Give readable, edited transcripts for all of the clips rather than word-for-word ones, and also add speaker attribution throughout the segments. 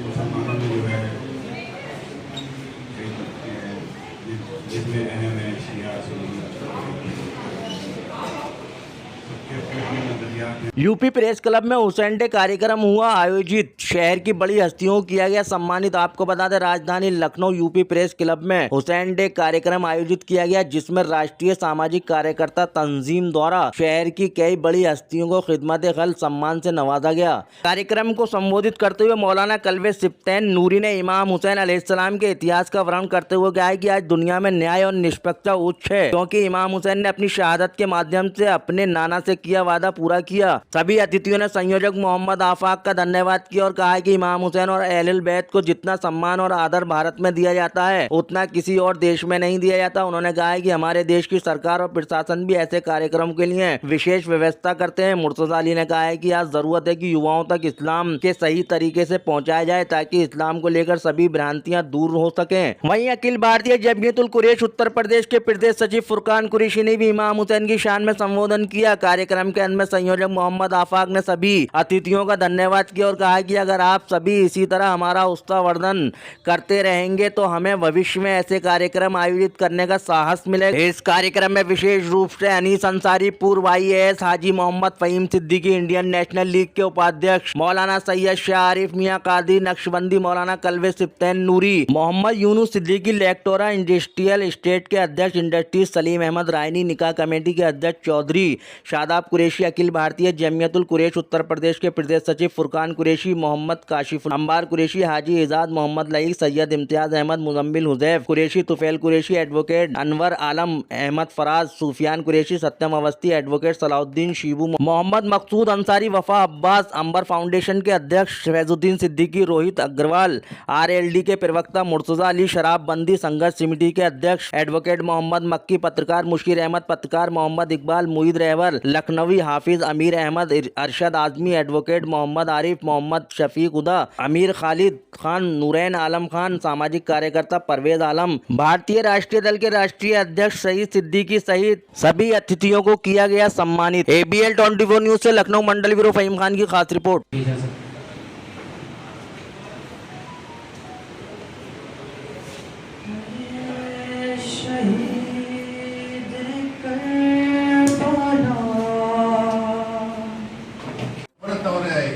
Speaker 1: मुसलमानों में जो है जितने अहम है शिया सुन्नी सबके अपने नजरियात हैं।
Speaker 2: यूपी प्रेस क्लब में हुसैन डे कार्यक्रम हुआ आयोजित। शहर की बड़ी हस्तियों को किया गया सम्मानित। आपको बता दें राजधानी लखनऊ यूपी प्रेस क्लब में हुसैन डे कार्यक्रम आयोजित किया गया, जिसमें राष्ट्रीय सामाजिक कार्यकर्ता तंजीम द्वारा शहर की कई बड़ी हस्तियों को खिदमत खल सम्मान से नवाजा गया। कार्यक्रम को संबोधित करते हुए मौलाना कल्वे सिप्तैन नूरी ने इमाम हुसैन अलैहिस्सलाम के इतिहास का वर्णन करते हुए कहा कि आज दुनिया में न्याय और निष्पक्षता उच्च है, क्योंकि इमाम हुसैन ने अपनी शहादत के माध्यम से अपने नाना से किया वादा पूरा किया। सभी अतिथियों ने संयोजक मोहम्मद आफाक का धन्यवाद किया और कहा कि इमाम हुसैन और अहलुल बैत को जितना सम्मान और आदर भारत में दिया जाता है उतना किसी और देश में नहीं दिया जाता। उन्होंने कहा कि हमारे देश की सरकार और प्रशासन भी ऐसे कार्यक्रम के लिए विशेष व्यवस्था करते हैं। मुर्तजा अली ने कहा है कि आज जरूरत है कि युवाओं तक इस्लाम के सही तरीके से पहुँचाया जाए ताकि इस्लाम को लेकर सभी भ्रांतियाँ दूर हो सके। वहीं अखिल भारतीय जमीयतुल कुरैश उत्तर प्रदेश के प्रदेश सचिव फुरकान कुरैशी ने भी इमाम हुसैन की शान में संबोधन किया। कार्यक्रम के अंत में संयोजक मोहम्मद आफाक ने सभी अतिथियों का धन्यवाद किया और कहा कि अगर आप सभी इसी तरह हमारा उत्साहवर्धन करते रहेंगे तो हमें भविष्य में ऐसे कार्यक्रम आयोजित करने का साहस मिलेगा। इस कार्यक्रम में विशेष रूप से अनीस अंसारी, पूर्व IAS, Haji Mohammad Fahim Siddiqui, Indian National League के उपाध्यक्ष मौलाना सैयद शाह आरिफ मियां कादी नक्शबंदी, मौलाना कल्वे सिप्तैन नूरी, मोहम्मद यूनुस सिद्दीकी लेक्टोरा इंडस्ट्रियल स्टेट के अध्यक्ष इंडस्ट्रीज सलीम अहमद रायनी, निकाह कमेटी के अध्यक्ष चौधरी शादाब कुरैशी, अखिल भारतीय जमीयतुल कुरैश उत्तर प्रदेश के प्रदेश सचिव फुरकान कुरैशी, मोहम्मद काशिफ अंबार कुरैशी, हाजी इजाद मोहम्मद लईक, सैयद इम्तियाज अहमद, मुजम्मिल हुजैफ कुरैशी, तुफैल कुरैशी, एडवोकेट अनवर आलम अहमद फराज, सूफियान कुरैशी, सत्यम अवस्थी, एडवोकेट सलाउद्दीन शीबू, मोहम्मद मकसूद अंसारी, वफा अब्बास, अंबर फाउंडेशन के अध्यक्ष फैजुद्दीन सिद्दीकी, रोहित अग्रवाल, RLD के प्रवक्ता मुर्तजा अली, शराबबंदी संघर्ष समिति के अध्यक्ष एडवोकेट मोहम्मद मक्की, पत्रकार मुशीर अहमद, पत्रकार मोहम्मद इकबाल, मुईद रहवर लखनवी, हाफिज अमीर अहमद, अरशद आजमी, एडवोकेट मोहम्मद आरिफ, मोहम्मद शफीक उदा, अमीर खालिद खान, नूरैन आलम खान, सामाजिक कार्यकर्ता परवेज आलम, भारतीय राष्ट्रीय दल के राष्ट्रीय अध्यक्ष शहीद सिद्दीकी सहित सभी अतिथियों को किया गया सम्मानित। ABL 24 न्यूज से लखनऊ मंडल ब्यूरो फहीम खान की खास रिपोर्ट।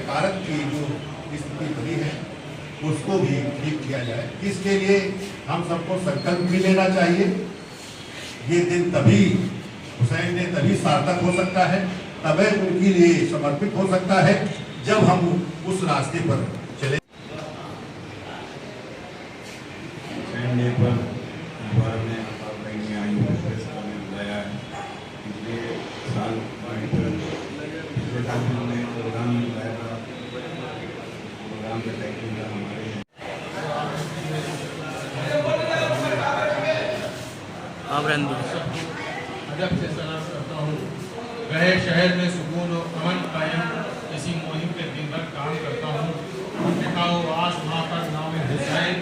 Speaker 3: कारक की जो स्थिति बनी है उसको भी ठीक किया जाए। इसके लिए हम सबको संकल्प भी लेना चाहिए। ये दिन तभी हुसैन ने तभी सार्थक हो सकता है, तभी उनके लिए समर्पित हो सकता है जब हम उस रास्ते पर चले।
Speaker 1: हुसैन डे पर भारत में बुलाया है। पिछले साल हमने प्रोग्राम बुलाया था, प्रोग्राम के टैक्टिंग का हमारे
Speaker 4: अदब से सलाम करता हूँ। रहे शहर में सुकून और अमन कायम, इसी मुहिम के दिन भर काम करता हूँ। दिखाओ आस वहाँ पर नाम हुसैन,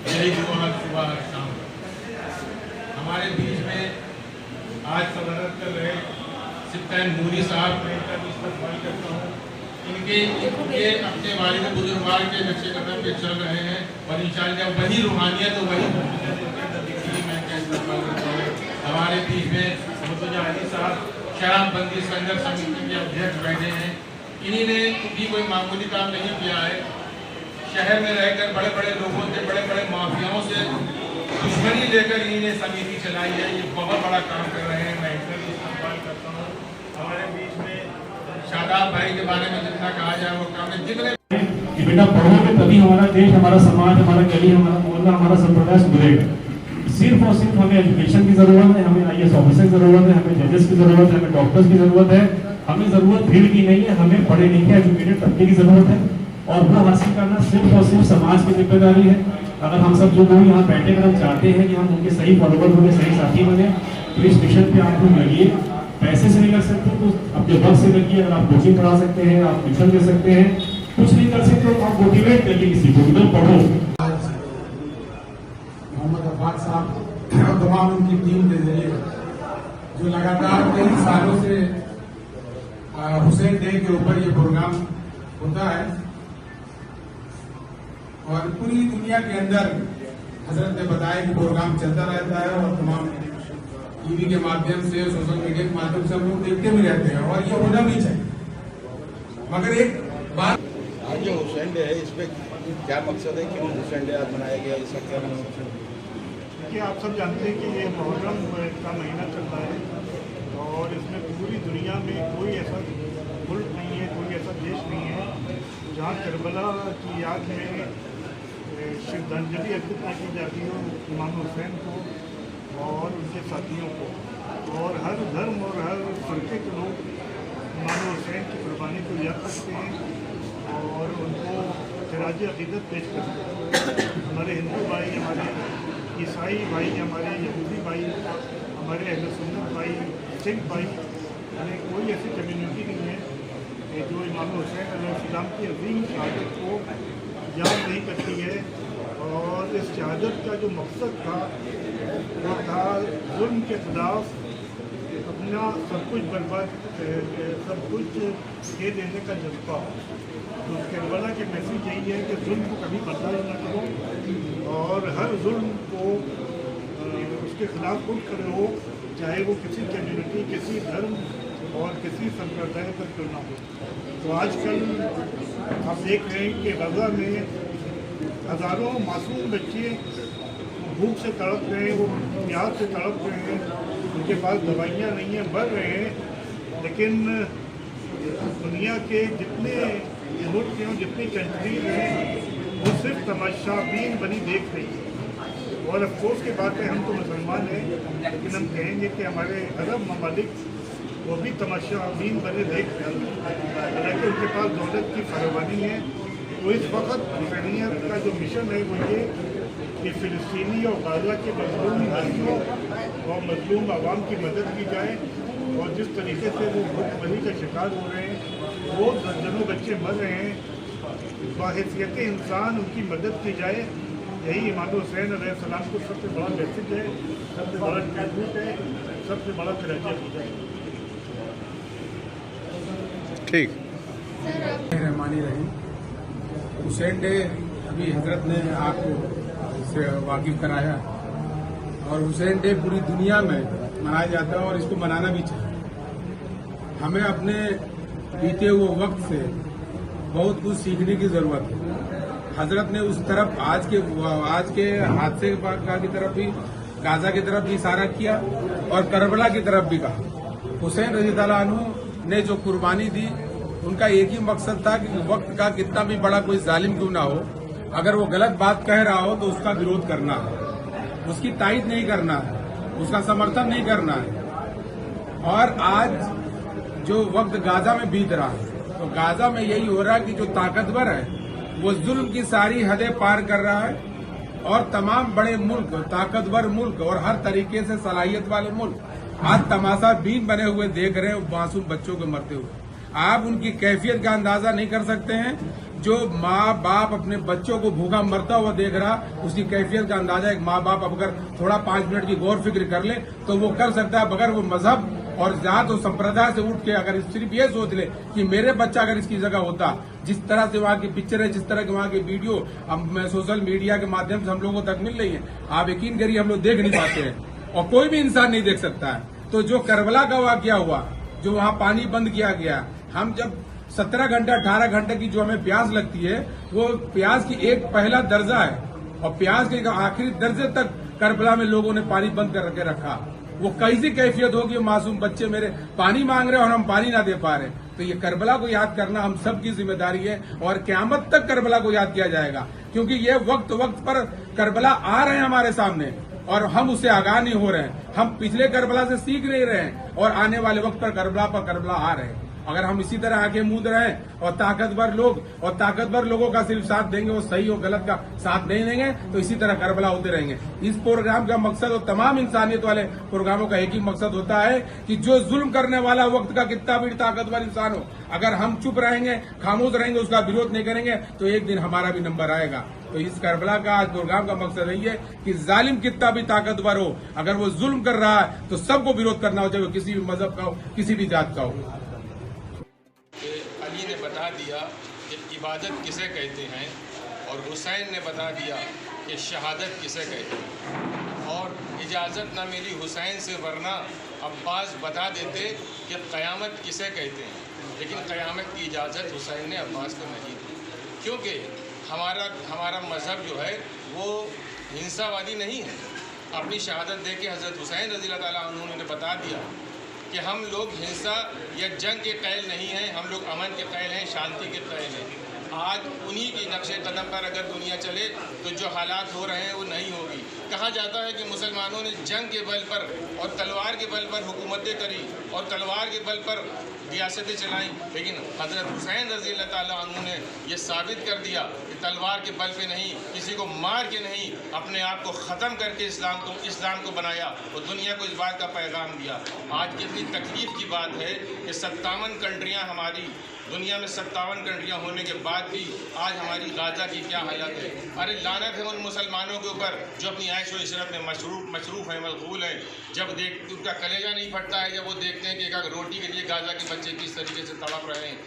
Speaker 4: यही दुआ सुबह शाम। हमारे बीच में आज सदारत कर रहे सिप्तैन नूरी साहब को इस्तेमाल करता हूँ। इनके अपने वालिद बुजुर्गवार के नक्शे कदम पे चल रहे हैं और इंशाअल्लाह वही रूहानियत और वही हमारे बीच में मुर्तजा अली साहब शराबबंदी संघर्ष समिति के अध्यक्ष बैठे हैं। इन्हीं ने भी कोई मामूली काम नहीं किया है। शहर में रहकर बड़े बड़े लोगों से, बड़े बड़े माफियाओं से दुश्मनी लेकर इन्हीं ने समिति चलाई है। ये बहुत बड़ा काम कर रहे हैं। मैं इनका भी इस्तेमाल करता हूँ। हमारे बीच में शादाब भाई के बारे में जितना कहा जाए वो काम है। जितने
Speaker 5: कि बेटा पढ़ोगे तभी हमारा देश, हमारा समाज, हमारा गली, हमारा मोहल्ला, हमारा संप्रदाय सुधरेगा। सिर्फ और सिर्फ हमें एजुकेशन की जरूरत है, हमें IAS ऑफिसर की जरूरत है, हमें जजेस की जरूरत है, हमें डॉक्टर्स की जरूरत है। हमें जरूरत भीड़ की नहीं है, हमें पढ़े लिखे एजुकेटेड तबके की जरूरत है और वो हासिल करना सिर्फ और सिर्फ समाज की जिम्मेदारी है। अगर हम सब जो लोग यहाँ बैठे कर हम चाहते हैं कि हम उनके सही फॉलोवर बने, सही साथी बने, तो इस मिशन पे आप लोग लगिए। पैसे से नहीं कर सकते तो अपने वक्त से लगिए। अगर आप कोचिंग पढ़ा सकते हैं, आप ट्यूशन दे सकते हैं, कुछ नहीं कर सकते तो आप मोटिवेट करिए किसी को, एकदम पढ़ो।
Speaker 6: मोहम्मद अब्बास साहब और तमाम उनकी टीम के जरिए जो लगातार कई सालों से हुसैन डे के ऊपर ये प्रोग्राम होता है और पूरी दुनिया के अंदर हजरत ने बताया कि प्रोग्राम चलता रहता है और तमाम टीवी के माध्यम से सोशल मीडिया के माध्यम से हम लोग देखते भी रहते हैं और ये होना भी चाहिए। मगर एक बात,
Speaker 1: आज जो हुसैन डे है इस पे क्या मकसद है, क्यों हुसैन डे आज मनाया गया, इसका क्या मकसद है?
Speaker 7: देखिए, आप सब जानते हैं कि ये मुहर्रम का महीना चल रहा है और इसमें पूरी दुनिया में कोई ऐसा मुल्क नहीं है, कोई ऐसा देश नहीं है जहाँ करबला की याद में श्रद्धांजलि अर्पित न की जाती हो इमाम हुसैन को और उनके साथियों को। और हर धर्म और हर फरके के लोग इमाम हुसैन की कुर्बानी को याद करते हैं और उनको खराज अक़ीदत पेश करते हैं। हमारे हिंदू भाई, हमारे ईसाई भाई, हमारे यहूदी भाई, हमारे अहले सुन्नत भाई, सिख भाई, यानी कोई ऐसी कम्युनिटी नहीं है जो इमाम हुसैन अलैहिस्सलाम की अजीम शहादत को याद नहीं करती है। और इस शहादत का जो मकसद था वो था जुल्म के खिलाफ अपना सब कुछ बर्बाद, सब कुछ दे देने का जज्बा। तो करबला के मैसेज यही है कि जुल्म को कभी बर्दाश्त न करो और हर जुल्म को उसके खिलाफ उठ खड़े हो, चाहे वो किसी कम्युनिटी, किसी धर्म और किसी संप्रदाय पर क्यों ना हो। तो आजकल आप देख रहे हैं कि गजा में हज़ारों मासूम बच्चे भूख से तड़प रहे हैं, वो प्यास से तड़प रहे हैं, उनके पास दवाइयाँ नहीं हैं, मर रहे हैं। लेकिन दुनिया के जितने मुल्क हैं, जितनी कंट्रीज हैं, वो सिर्फ तमाशाबीन बनी देख रही है। और अफसोस की बात है, हम तो मुसलमान हैं, लेकिन हम कहेंगे कि हमारे अरब ममालिक वो भी तमाशाबीन बने देख रहे हैं, हालांकि उनके पास दौलत की फरावानी है। तो इस वक्त हुसैनियत का जो मिशन है वो ये कि फ़िलिस्तीनी और गाज़ा के मज़लूम बच्चों और मज़लूम आवाम की मदद की जाए। और जिस तरीके से वो भूखमरी का शिकार हो रहे हैं, वो दर्जनों बच्चे मर रहे हैं, बाहैसियत इंसान उनकी मदद की जाए। यही इमाम हुसैन अलैहिस्सलाम को सबसे बड़ा मैसेज है, सबसे बड़ा ट्रिब्यूट है, सबसे बड़ा खराजा की जाए।
Speaker 1: ठीक
Speaker 6: रहमानी रही। हुसैन डे अभी हजरत ने आपको इससे वाकिफ कराया और हुसैन डे पूरी दुनिया में मनाया जाता है और इसको मनाना भी चाहिए। हमें अपने बीते हुए वक्त से बहुत कुछ सीखने की जरूरत है। हजरत ने उस तरफ आज के हादसे की तरफ भी, गाजा की तरफ भी इशारा किया और करबला की तरफ भी कहा। हुसैन रज़ियल्लाहु अन्हु ने जो कुर्बानी दी, उनका एक ही मकसद था कि वक्त का कितना भी बड़ा कोई जालिम क्यों ना हो, अगर वो गलत बात कह रहा हो तो उसका विरोध करना है, उसकी तायद नहीं करना है, उसका समर्थन नहीं करना है। और आज जो वक्त गाजा में बीत रहा है, तो गाजा में यही हो रहा है कि जो ताकतवर है वो जुल्म की सारी हदें पार कर रहा है और तमाम बड़े मुल्क, ताकतवर मुल्क और हर तरीके से सलाहियत वाले मुल्क आज तमाशा बीन बने हुए देख रहे हैं मासूम बच्चों को मरते हुए। आप उनकी कैफियत का अंदाजा नहीं कर सकते हैं। जो माँ बाप अपने बच्चों को भूखा मरता हुआ देख रहा, उसकी कैफियत का अंदाजा एक माँ बाप अगर थोड़ा 5 मिनट की गौर फिक्र कर ले तो वो कर सकता है, बगैर वो मजहब और जात और संप्रदाय से उठ के अगर सिर्फ ये सोच ले कि मेरे बच्चा अगर इसकी जगह होता। जिस तरह से वहाँ की पिक्चर है, जिस तरह के वहाँ की वीडियो हम सोशल मीडिया के माध्यम से हम लोगों तक मिल रही है, आप यकीन करिए हम लोग देख नहीं पाते हैं और कोई भी इंसान नहीं देख सकता है। तो जो करबला का वाकया हुआ, जो वहाँ पानी बंद किया गया, हम जब 17 घंटे 18 घंटे की जो हमें प्यास लगती है, वो प्यास की एक पहला दर्जा है और प्यास के आखिरी दर्जे तक करबला में लोगों ने पानी बंद करके रखा। वो कैसी कैफियत होगी, मासूम बच्चे मेरे पानी मांग रहे हैं और हम पानी ना दे पा रहे। तो ये करबला को याद करना हम सब की जिम्मेदारी है और क़यामत तक करबला को याद किया जाएगा, क्योंकि ये वक्त वक्त पर करबला आ रहे हैं हमारे सामने और हम उससे आगाह नहीं हो रहे हैं। हम पिछले करबला से सीख नहीं रहे हैं और आने वाले वक्त पर करबला आ रहे हैं। अगर हम इसी तरह आंखें मूंद रहें और ताकतवर लोगों का सिर्फ साथ देंगे, वो सही और गलत का साथ नहीं देंगे, तो इसी तरह करबला होते रहेंगे। इस प्रोग्राम का मकसद और तमाम इंसानियत वाले प्रोग्रामों का एक ही मकसद होता है कि जो जुल्म करने वाला वक्त का कितना भी ताकतवर इंसान हो, अगर हम चुप रहेंगे, खामोश रहेंगे, उसका विरोध नहीं करेंगे, तो एक दिन हमारा भी नंबर आएगा। तो इस करबला का आज प्रोग्राम का मकसद यही है कि जालिम कितना भी ताकतवर हो, अगर वो जुल्म कर रहा है तो सबको विरोध करना हो, चाहे वो किसी भी मजहब का हो, किसी भी जात का हो।
Speaker 4: अली ने बता दिया कि इबादत किसे कहते हैं और हुसैन ने बता दिया कि शहादत किसे कहते हैं, और इजाज़त ना मिली हुसैन से वरना अब्बास बता देते कि क़यामत किसे कहते हैं, लेकिन क़यामत की इजाज़त हुसैन ने अब्बास को नहीं दी, क्योंकि हमारा मज़हब जो है वो हिंसावादी नहीं है। अपनी शहादत दे के हज़रत हुसैन रज़ी अल्लाह ताला अन्हु ने बता दिया कि हम लोग हिंसा या जंग के कैल नहीं हैं, हम लोग अमन के कैल हैं, शांति के कैल हैं। आज उन्हीं की नक्शे कदम पर अगर दुनिया चले तो जो हालात हो रहे हैं वो नहीं होगी। कहा जाता है कि मुसलमानों ने जंग के बल पर और तलवार के बल पर हुकूमतें करी और तलवार के बल पर रियासतें चलाई, लेकिन हज़रत हुसैन रज़ी अल्लाह ताला अन्हु ने ये साबित कर दिया कि तलवार के बल पे नहीं, किसी को मार के नहीं, अपने आप को ख़त्म करके इस्लाम को बनाया और दुनिया को इस बात का पैगाम दिया। आज कितनी तकलीफ़ की बात है कि 57 कंट्रियाँ हमारी दुनिया में 57 कंट्रियाँ होने के बाद भी आज हमारी गाज़ा की क्या हालत है। अरे लानत है उन मुसलमानों के ऊपर जो अपनी ऐश और इशरत में मशरूफ़ है, मशगूल है। जब उनका कलेजा नहीं फटता है जब वो देखते हैं कि एक रोटी के लिए गाज़ा के बच्चे किस तरीके से तड़प रहे हैं।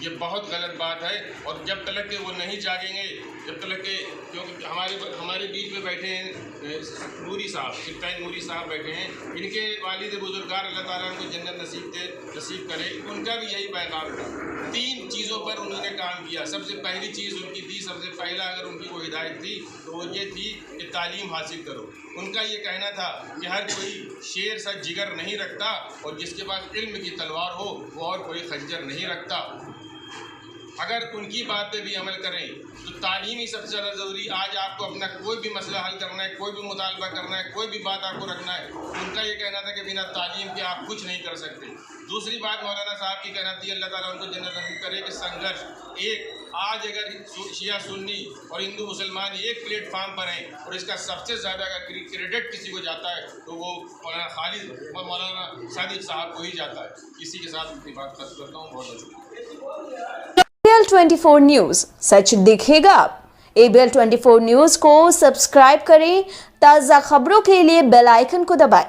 Speaker 4: ये बहुत गलत बात है, और जब तक के वो नहीं जागेंगे, जब तक के, क्योंकि हमारे बीच में बैठे हैं नूरी साहब, सिप्ताइन नूरी साहब बैठे हैं, इनके वालिद बुजुर्गार अल्लाह ताला उनको जन्नत नसीब करे, उनका भी यही पैगाम था। 3 चीज़ों पर उन्होंने काम किया। सबसे पहली चीज़ उनकी थी, सबसे पहला अगर उनकी कोई हिदायत थी तो वो ये थी कि तालीम हासिल करो। उनका ये कहना था कि हर कोई शेर सा जिगर नहीं रखता, और जिसके पास इल्म की तलवार हो वो और कोई खंजर नहीं रखता। अगर उनकी बात पे भी अमल करें तो तालीम ही सबसे ज़्यादा ज़रूरी। आज आपको अपना कोई भी मसला हल करना है, कोई भी मुतालबा करना है, कोई भी बात आपको रखना है, उनका ये कहना था कि बिना तालीम के आप कुछ नहीं कर सकते। दूसरी बात मौलाना साहब की कहना थी, अल्लाह ताला उनको जन्नत नसीब करे, कि संघर्ष एक, आज अगर शिया सुन्नी और हिंदू मुसलमान एक प्लेटफार्म पर हैं और इसका सबसे ज़्यादा अगर क्रेडिट किसी को जाता है तो वो मौलाना खालिद और मौलाना सादिक साहब को ही जाता है। इसी के साथ अपनी बात खत्म करता हूँ। बहुत शुक्रिया।
Speaker 8: ABL 24 न्यूज़, सच दिखेगा। ABL 24 न्यूज़ को सब्सक्राइब करें, ताज़ा खबरों के लिए बेल आइकन को दबाएं।